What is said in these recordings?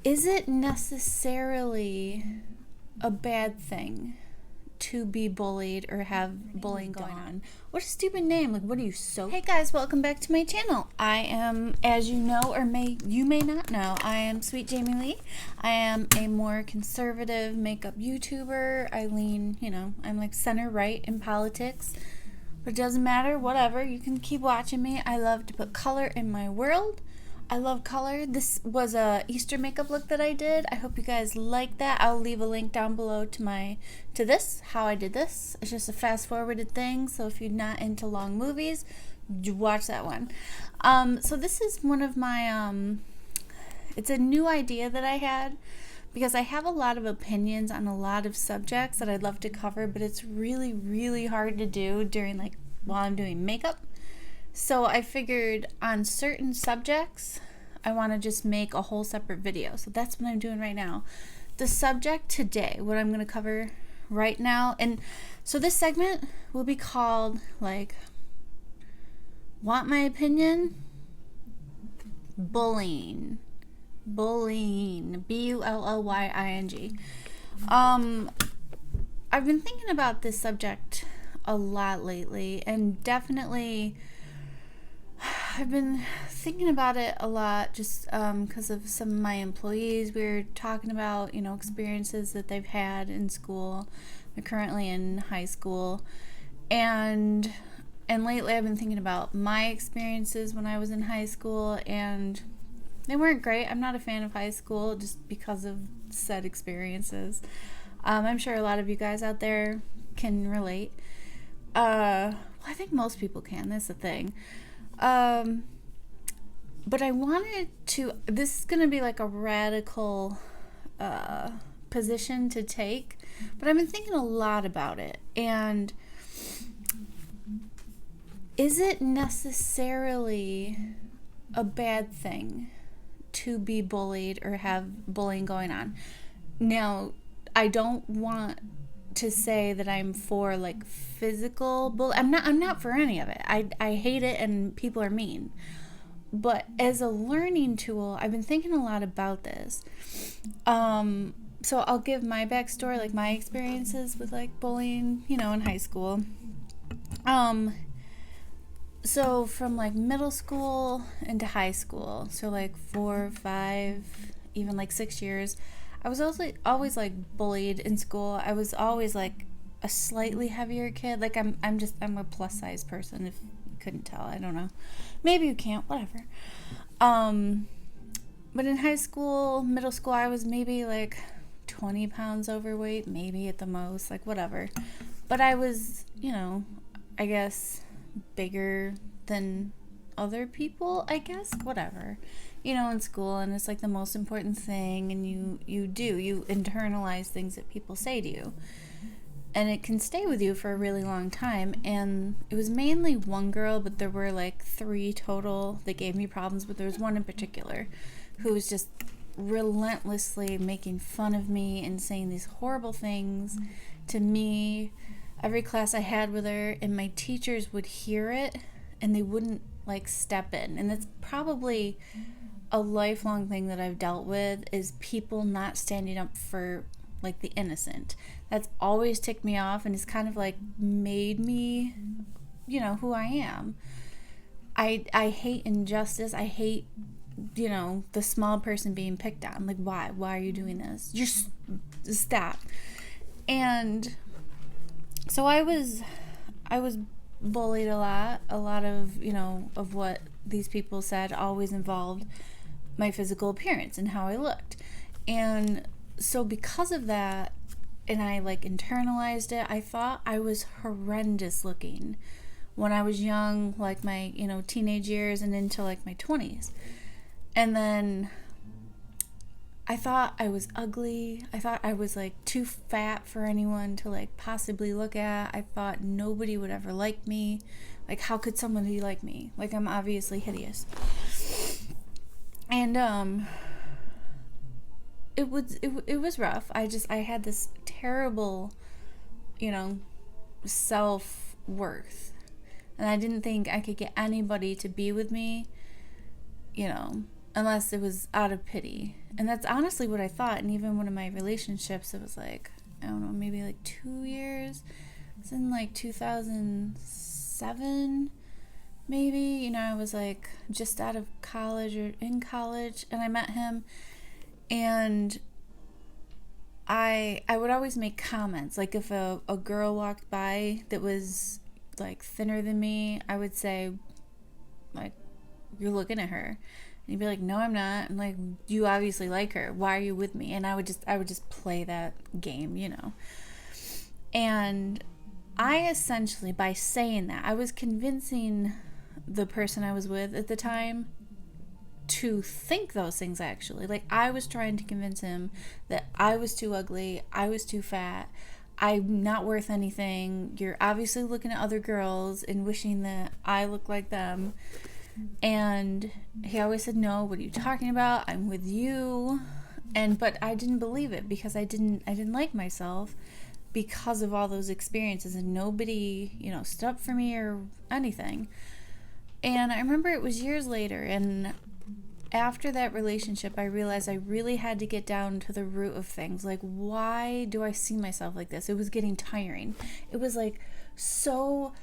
Is it necessarily a bad thing to be bullied or have bullying going on? What a stupid name. Like, what are you, so? Hey guys, welcome back to my channel. I am, as you know, or you may not know, I am Sweetjaimelee. I am a more conservative makeup YouTuber. I lean, I'm like center right in politics. But it doesn't matter, whatever. You can keep watching me. I love to put color in my world. I love color. This was a Easter makeup look that I did. I hope you guys like that. I'll leave a link down below to this, how I did this. It's just a fast forwarded thing, so if you're not into long movies, watch that one. So this is one of my, it's a new idea that I had, because I have a lot of opinions on a lot of subjects that I'd love to cover, but it's really, really hard to do while I'm doing makeup. So I figured on certain subjects, I want to just make a whole separate video. So that's what I'm doing right now. The subject today, what I'm going to cover right now, and so this segment will be called, like, want my opinion? Bullying. Bullying. B-U-L-L-Y-I-N-G. I've been thinking about this subject a lot lately, and definitely I've been thinking about it a lot just because of some of my employees. We were talking about, experiences that they've had in school. They're currently in high school. And lately I've been thinking about my experiences when I was in high school, and they weren't great. I'm not a fan of high school just because of said experiences. I'm sure a lot of you guys out there can relate. Well, I think most people can. That's the thing. But I wanted to, this is going to be like a radical position to take, but I've been thinking a lot about it. And is it necessarily a bad thing to be bullied or have bullying going on? Now, I don't want to say that I'm for like physical bullying. I'm not for any of it. I hate it, and people are mean. But as a learning tool, I've been thinking a lot about this. So I'll give my backstory, like my experiences with like bullying, in high school. So from like middle school into high school, so like 4, 5, even like 6 years, I was always like bullied in school. I was always like a slightly heavier kid. Like I'm a plus size person, if you couldn't tell. I don't know. Maybe you can't, whatever. But in high school, middle school, I was maybe like 20 pounds overweight, maybe at the most, like whatever. But I was, I guess bigger than other people, I guess, whatever. In school, and it's like the most important thing, and you internalize things that people say to you, and it can stay with you for a really long time. And it was mainly one girl, but there were like 3 total that gave me problems, but there was one in particular who was just relentlessly making fun of me and saying these horrible things to me every class I had with her, and my teachers would hear it and they wouldn't like step in. And that's probably a lifelong thing that I've dealt with, is people not standing up for like the innocent. That's always ticked me off, and it's kind of like made me, who I am. I hate injustice. I hate, the small person being picked on. Like, why are you doing this? Just stop. And so I was bullied a lot of, of what these people said always involved my physical appearance and how I looked. And so because of that, and I like internalized it, I thought I was horrendous looking when I was young, like my, teenage years and into like my 20s. And then I thought I was ugly. I thought I was like too fat for anyone to like possibly look at. I thought nobody would ever like me. Like, how could somebody like me? Like, I'm obviously hideous. And it was rough. I had this terrible, self-worth, and I didn't think I could get anybody to be with me, unless it was out of pity. And that's honestly what I thought. And even one of my relationships, it was like, I don't know, maybe like 2 years. It's in like 2007, maybe. You know, I was like just out of college or in college, and I met him. And I would always make comments. Like if a girl walked by that was like thinner than me, I would say, like, you're looking at her. And he'd be like, no, I'm not. I'm like, you obviously like her. Why are you with me? And I would just play that game, you know. And I essentially, by saying that, I was convincing the person I was with at the time to think those things, actually. Like, I was trying to convince him that I was too ugly, I was too fat, I'm not worth anything, you're obviously looking at other girls and wishing that I look like them. And he always said, no, what are you talking about? I'm with you. But I didn't believe it, because I didn't like myself because of all those experiences, and nobody, you know, stood up for me or anything. And I remember it was years later, and after that relationship, I realized I really had to get down to the root of things. Like, why do I see myself like this? It was getting tiring. It was like so,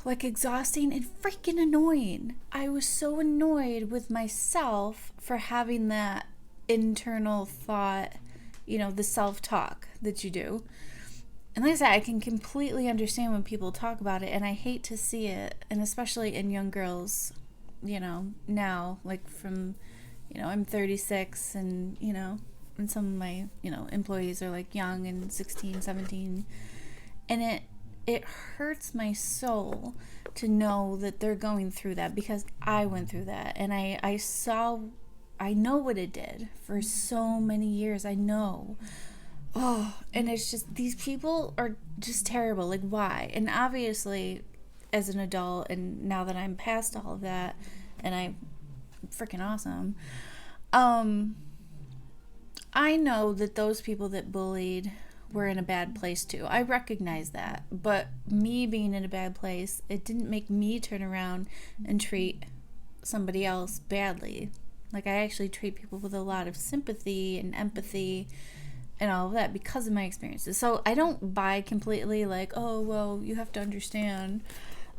like, exhausting and freaking annoying. I was so annoyed with myself for having that internal thought, you know, the self-talk that you do. And like I said, I can completely understand when people talk about it, and I hate to see it, and especially in young girls, you know, now, like, from, you know, I'm 36, and, you know, and some of my, you know, employees are like young and 16, 17, and it hurts my soul to know that they're going through that, because I went through that, and I know what it did for so many years. I know. Oh, and it's just, these people are just terrible. Like, why? And obviously, as an adult, and now that I'm past all of that, and I'm freaking awesome, I know that those people that bullied were in a bad place too. I recognize that. But me being in a bad place, it didn't make me turn around and treat somebody else badly. Like, I actually treat people with a lot of sympathy and empathy and all of that because of my experiences. So I don't buy completely, like, oh, well, you have to understand,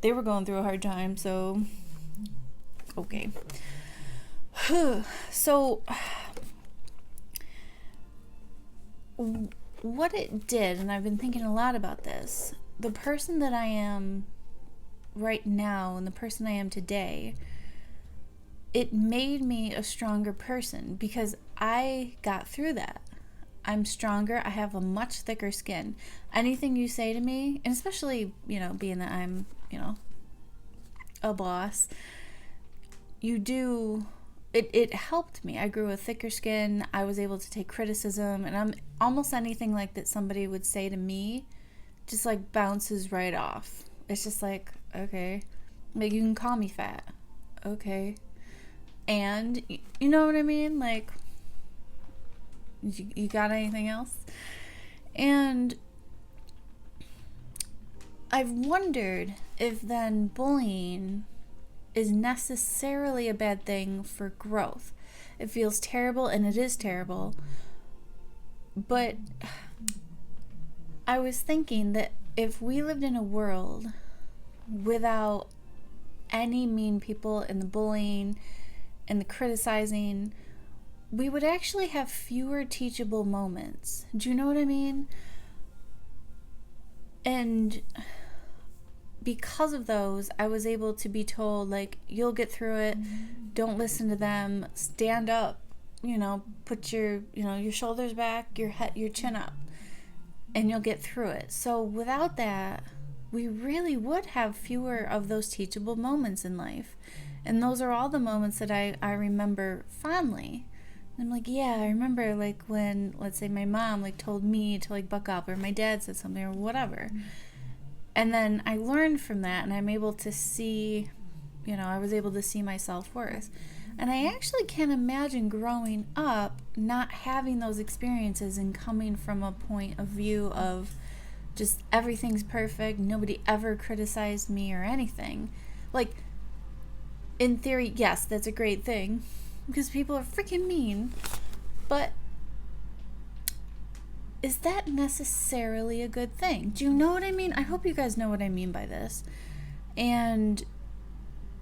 they were going through a hard time, so okay. So what it did, and I've been thinking a lot about this, the person that I am right now and the person I am today, it made me a stronger person because I got through that. I'm stronger. I have a much thicker skin. Anything you say to me, and especially, you know, being that I'm, you know, a boss, it helped me. I grew a thicker skin. I was able to take criticism, and I'm almost anything like that somebody would say to me just like bounces right off. It's just like, okay, like, you can call me fat. Okay. And you know what I mean? Like, you got anything else? And I've wondered if then bullying is necessarily a bad thing for growth. It feels terrible, and it is terrible. But I was thinking that if we lived in a world without any mean people and the bullying and the criticizing, we would actually have fewer teachable moments. Do you know what I mean? And because of those, I was able to be told, like, you'll get through it. Don't listen to them. Stand up. You know, put your shoulders back, your head, your chin up, and you'll get through it. So without that, we really would have fewer of those teachable moments in life. And those are all the moments that I remember fondly. I'm like, yeah, I remember, like, when, let's say, my mom, like, told me to, like, buck up, or my dad said something, or whatever. And then I learned from that, and I'm able to see, you know, I was able to see my self-worth. And I actually can't imagine growing up not having those experiences and coming from a point of view of just everything's perfect, nobody ever criticized me or anything. Like, in theory, yes, that's a great thing. because people are freaking mean. But is that necessarily a good thing? Do you know what I mean? I hope you guys know what I mean by this. And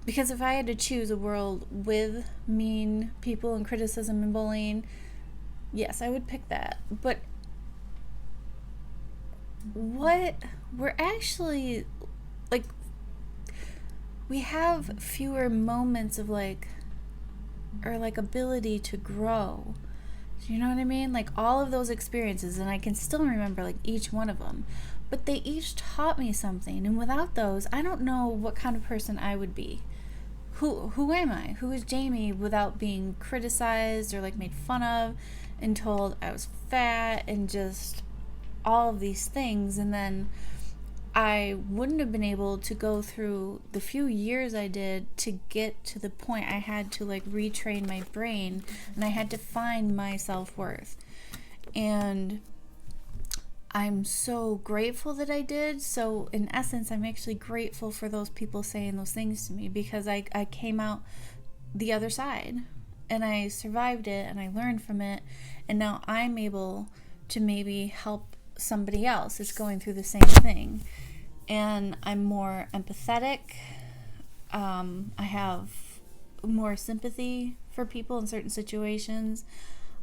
because if I had to choose a world with mean people and criticism and bullying, yes, I would pick that. But what we're actually, like, we have fewer moments of like, or like ability to grow. Do you know what I mean? Like all of those experiences, and I can still remember like each one of them, but they each taught me something. And without those, I don't know what kind of person I would be. Who am I? Who is Jamie without being criticized or like made fun of and told I was fat and just all of these things? And then I wouldn't have been able to go through the few years I did to get to the point I had to like retrain my brain, and I had to find my self-worth. And I'm so grateful that I did. So in essence, I'm actually grateful for those people saying those things to me, because I came out the other side and I survived it and I learned from it. And now I'm able to maybe help somebody else that's going through the same thing. And I'm more empathetic. I have more sympathy for people in certain situations.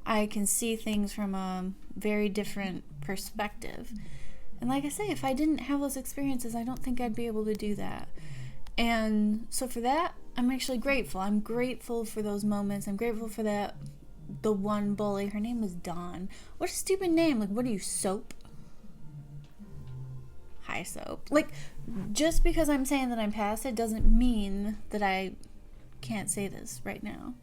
I can see things from a very different perspective. And like I say, if I didn't have those experiences, I don't think I'd be able to do that. And so for that, I'm actually grateful. I'm grateful for those moments. I'm grateful for that. The one bully, her name was Dawn. What a stupid name. Like, what are you, Soap? Hi, Soap. Like, just because I'm saying that I'm past it doesn't mean that I can't say this right now.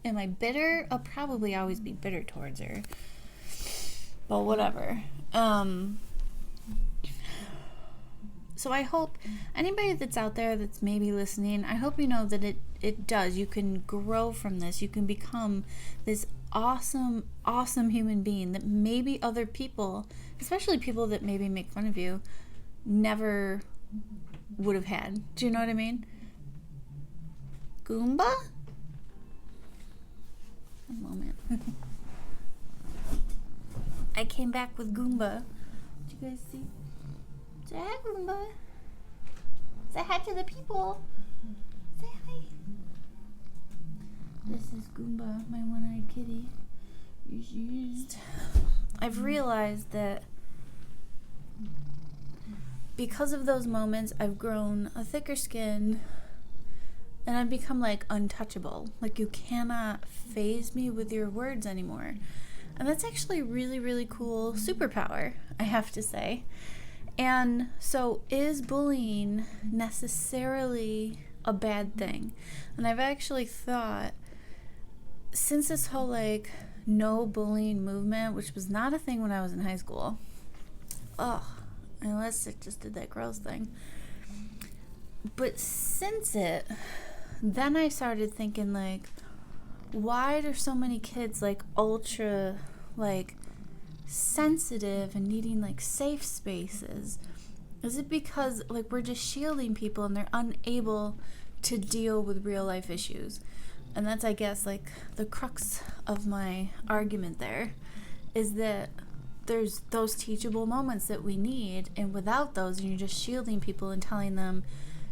Am I bitter? I'll probably always be bitter towards her. But whatever. So I hope anybody that's out there that's maybe listening, I hope you know that it does. You can grow from this. You can become this awesome, awesome human being that maybe other people, especially people that maybe make fun of you, never would have had. Do you know what I mean? Goomba? One moment. I came back with Goomba. Did you guys see? Say hi, Goomba. Say hi to the people. Say hi. This is Goomba, my one-eyed kitty. I've realized that because of those moments, I've grown a thicker skin, and I've become like untouchable. Like, you cannot faze me with your words anymore. And that's actually a really, really cool superpower, I have to say. And so, is bullying necessarily a bad thing? And I've actually thought, since this whole like no bullying movement, which was not a thing when I was in high school, unless it just did that gross thing. But since it, then I started thinking, like, why are so many kids like ultra like sensitive and needing like safe spaces? Is it because like we're just shielding people and they're unable to deal with real life issues? And that's, I guess, like the crux of my argument there, is that there's those teachable moments that we need, and without those, and you're just shielding people and telling them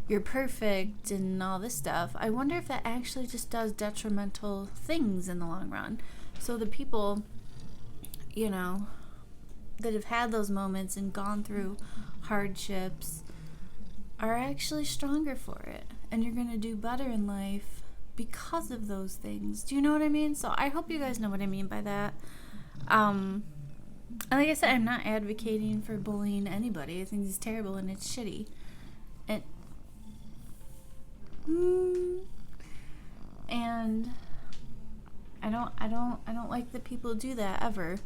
you're perfect and all this stuff, I wonder if that actually just does detrimental things in the long run. So the people, you know, that have had those moments and gone through hardships are actually stronger for it, and you're going to do better in life because of those things. Do you know what I mean? So I hope you guys know what I mean by that. And like I said, I'm not advocating for bullying anybody. I think it's terrible and it's shitty. And I don't like that people do that ever.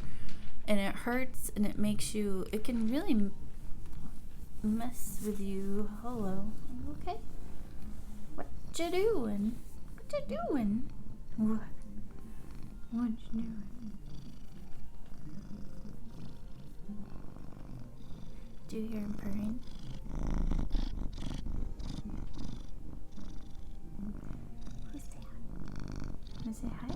And it hurts, and it makes you, it can really mess with you. Hello. Are you okay? What you doing? What you doing? What you doing? Do you hear him purring? Who's that? Wanna say hi?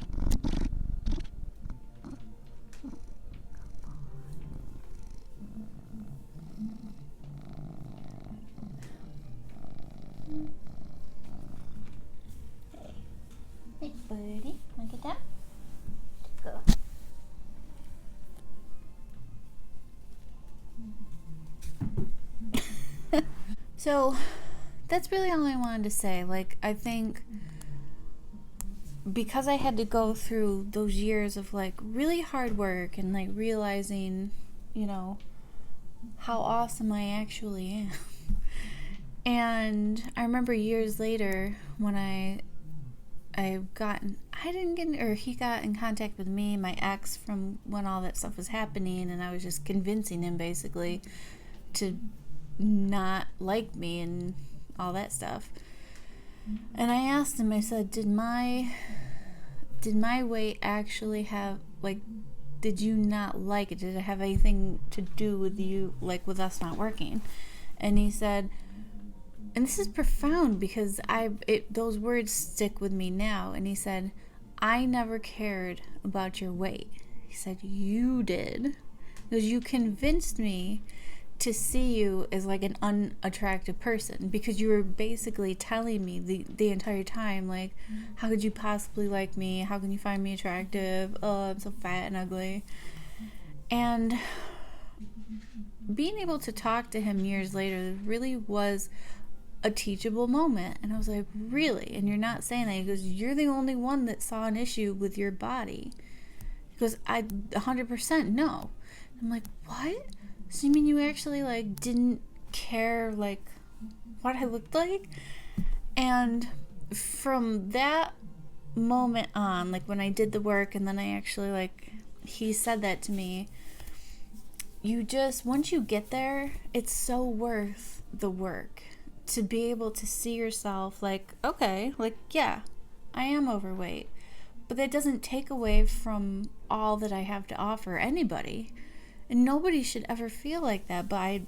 So that's really all I wanted to say. Like, I think because I had to go through those years of like really hard work and like realizing, you know, how awesome I actually am. And I remember years later when he got in contact with me, my ex, from when all that stuff was happening, and I was just convincing him basically to not like me and all that stuff. And I asked him, I said, did my weight actually have, like, did you not like it? Did it have anything to do with you, like, with us not working? And he said, and this is profound because those words stick with me now. And he said, I never cared about your weight. He said, you did. Because you convinced me to see you as like an unattractive person, because you were basically telling me the entire time, like, how could you possibly like me? How can you find me attractive? Oh, I'm so fat and ugly. And being able to talk to him years later really was a teachable moment. And I was like, really? And you're not saying that? He goes, you're the only one that saw an issue with your body. He goes, I 100% no. I'm like, what? So you mean you actually like didn't care like what I looked like? And from that moment on, like when I did the work and then I actually like, he said that to me, you just, once you get there, it's so worth the work to be able to see yourself like, okay, like, yeah, I am overweight, but that doesn't take away from all that I have to offer anybody. And nobody should ever feel like that, but I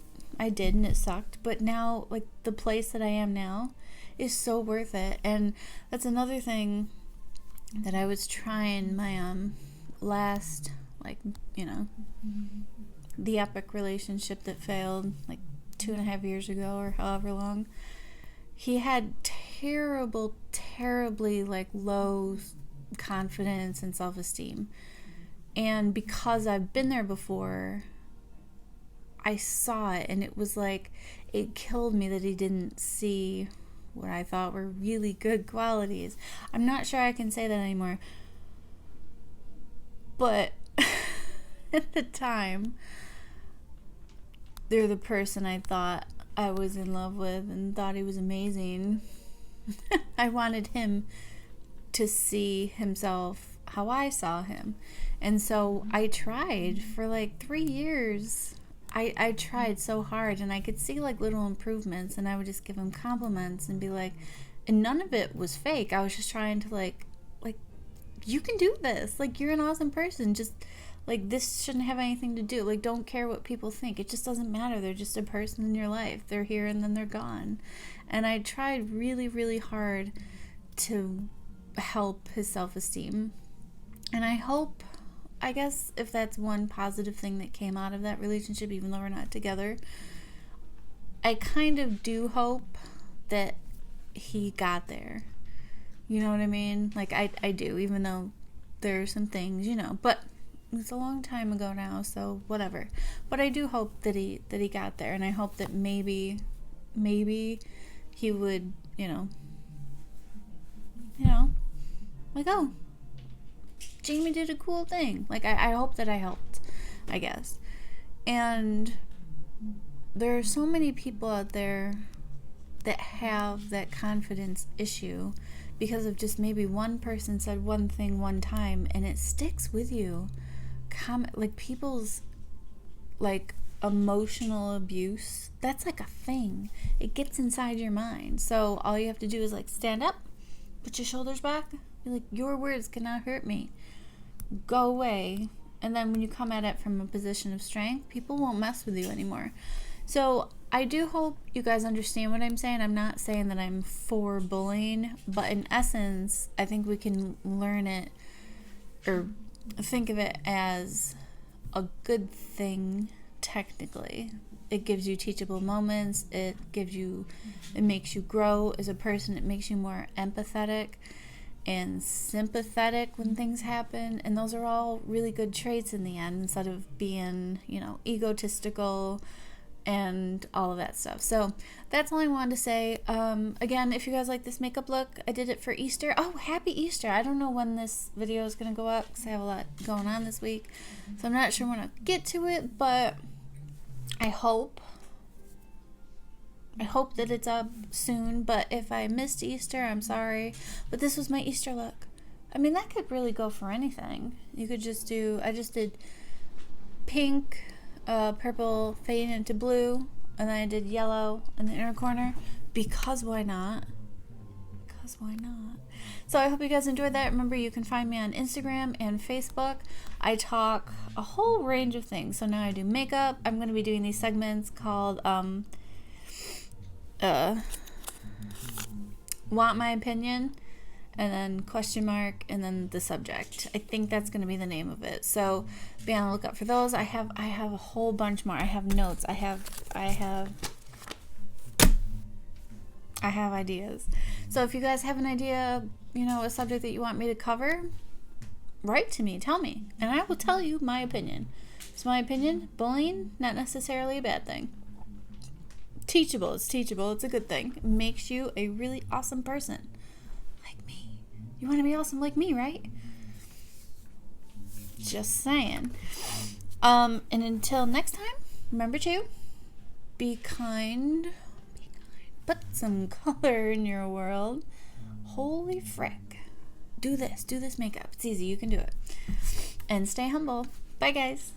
did, and it sucked. But now, like, the place that I am now is so worth it. And that's another thing that I was trying my last, like, you know, the epic relationship that failed like 2.5 years ago or however long. He had terribly like low confidence and self-esteem. And because I've been there before, I saw it, and it was like, it killed me that he didn't see what I thought were really good qualities. I'm not sure I can say that anymore. But at the time, they're the person I thought I was in love with and thought he was amazing. I wanted him to see himself how I saw him. And so I tried for like 3 years. I tried so hard, and I could see like little improvements, and I would just give him compliments and be like, and none of it was fake. I was just trying to like you can do this. Like, you're an awesome person. Just like, this shouldn't have anything to do. Like, don't care what people think. It just doesn't matter. They're just a person in your life. They're here and then they're gone. And I tried really, really hard to help his self-esteem. And I guess if that's one positive thing that came out of that relationship, even though we're not together, I kind of do hope that he got there. You know what I mean? Like, I do, even though there are some things, you know, but it's a long time ago now, so whatever. But I do hope that he got there, and I hope that maybe he would, you know, like, oh, Jamie did a cool thing. Like, I hope that I helped, I guess. And there are so many people out there that have that confidence issue because of just maybe one person said one thing one time, and it sticks with you. Like, people's like emotional abuse, that's like a thing. It gets inside your mind. So all you have to do is like stand up, put your shoulders back, be like, your words cannot hurt me, go away. And then when you come at it from a position of strength, people won't mess with you anymore. So I do hope you guys understand what I'm saying. I'm not saying that I'm for bullying, but in essence, I think we can learn it or think of it as a good thing. Technically, it gives you teachable moments. It makes you grow as a person. It makes you more empathetic and sympathetic when things happen, and those are all really good traits in the end, instead of being, egotistical and all of that stuff. So that's all I wanted to say. Again, if you guys like this makeup look, I did it for Easter. Oh, happy Easter. I don't know when this video is going to go up because I have a lot going on this week. So I'm not sure when I'll get to it, but I hope that it's up soon. But if I missed Easter, I'm sorry. But this was my Easter look. I mean, that could really go for anything. You could just do, I just did pink, purple fading into blue, and then I did yellow in the inner corner, because why not? Because why not? So I hope you guys enjoyed that. Remember, you can find me on Instagram and Facebook. I talk a whole range of things. So now I do makeup. I'm going to be doing these segments called Want My Opinion, and then question mark, and then the subject. I think that's going to be the name of it. So be on the lookout for those. I have a whole bunch more. I have notes. I have ideas. So if you guys have an idea, you know, a subject that you want me to cover, write to me, tell me, and I will tell you my opinion. It's my opinion. Bullying, not necessarily a bad thing. Teachable. It's teachable. It's a good thing. It makes you a really awesome person. Like me. You want to be awesome like me, right? Just saying. And until next time, remember to be kind. Put some color in your world. Holy frick. Do this makeup. It's easy. You can do it. And stay humble. Bye, guys.